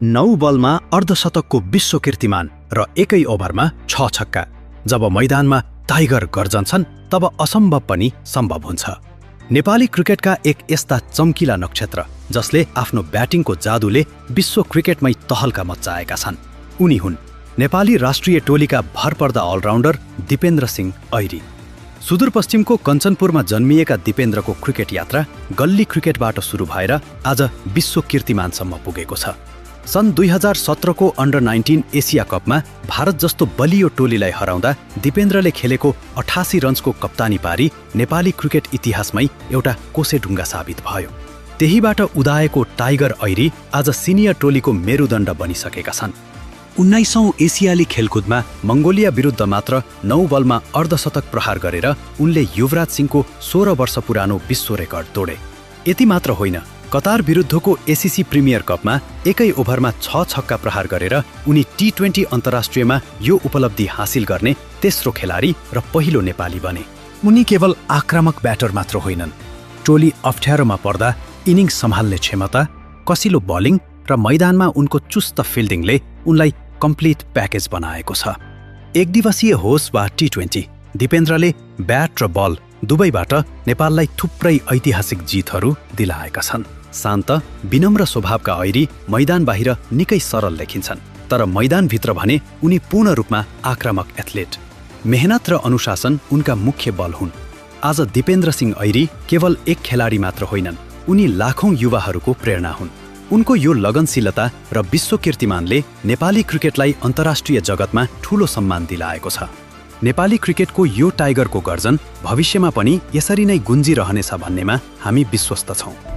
9 बलमा अर्धशतकको विश्व कीर्तिमान र एकै ओभरमा 6 छक्का। जब मैदानमा टाइगर गर्जन्छन् तब असम्भव पनि सम्भव हुन्छ। नेपाली क्रिकेटका एक यस्ता चम्किला नक्षत्र जसले आफ्नो ब्याटिङको जादुले विश्व क्रिकेटमै तहल्का मच्चाएका छन्। उनी हुन् नेपाली राष्ट्रिय टोलीका भरपर्दा अलराउन्डर दिपेन्द्र सिंह ऐरी। सुदूरपश्चिमको कञ्चनपुरमा जन्मिएका दिपेन्द्रको क्रिकेट यात्रा गल्ली क्रिकेटबाट सुरु भएर आज विश्व कीर्तिमानसम्म पुगेको छ। सन् 2017 को अन्डर 19 एसिया कपमा भारत जस्तो बलियो टोलीलाई हराउँदा दिपेन्द्रले खेलेको 88 रन्सको कप्तानी पारी नेपाली क्रिकेट इतिहासमै एउटा कोसेढुङ्गा साबित भयो। त्यहीबाट उदाएको टाइगर ऐरी आज सिनियर टोलीको मेरुदण्ड बनिसकेका छन्। 19औं एसियाली खेलकुदमा मङ्गोलिया विरुद्ध मात्र 9 बलमा अर्धशतक प्रहार गरेर उनले युवराज सिंहको 16 वर्ष पुरानो विश्व रेकर्ड तोडे। यति मात्र होइन, कतार विरुद्धको एसिसी प्रिमियर कपमा एकै ओभरमा 6 छक्का प्रहार गरेर उनी T20 अन्तर्राष्ट्रियमा यो उपलब्धि हासिल गर्ने तेस्रो खेलाडी र पहिलो नेपाली बने। उनी केवल आक्रामक ब्याटर मात्र होइनन्, टोली अप्ठ्यारोमा पर्दा इनिङ्स सम्हाल्ने क्षमता, कसिलो बलिङ र मैदानमा उनको चुस्त फिल्डिङले उनलाई कम्प्लिट प्याकेज बनाएको छ। एक दिवसीय होस् वा T20, दिपेन्द्रले ब्याट र बल दुवैबाट नेपाललाई थुप्रै ऐतिहासिक जितहरू दिलाएका छन्। शान्त, विनम्र स्वभावका ऐरी मैदान बाहिर निकै सरल देखिन्छन्, तर मैदानभित्र भने उनी पूर्ण रूपमा आक्रामक एथलेट। मेहनत र अनुशासन उनका मुख्य बल हुन्। आज दिपेन्द्र सिंह ऐरी केवल एक खेलाडी मात्र होइनन्, उनी लाखौं युवाहरूको प्रेरणा हुन्। उनको यो लगनशीलता र विश्व कीर्तिमानले नेपाली क्रिकेटलाई अन्तर्राष्ट्रिय जगतमा ठूलो सम्मान दिलाएको छ। नेपाली क्रिकेटको यो टाइगरको गर्जन भविष्यमा पनि यसरी नै गुन्जिरहनेछ भन्नेमा हामी विश्वस्त छौं।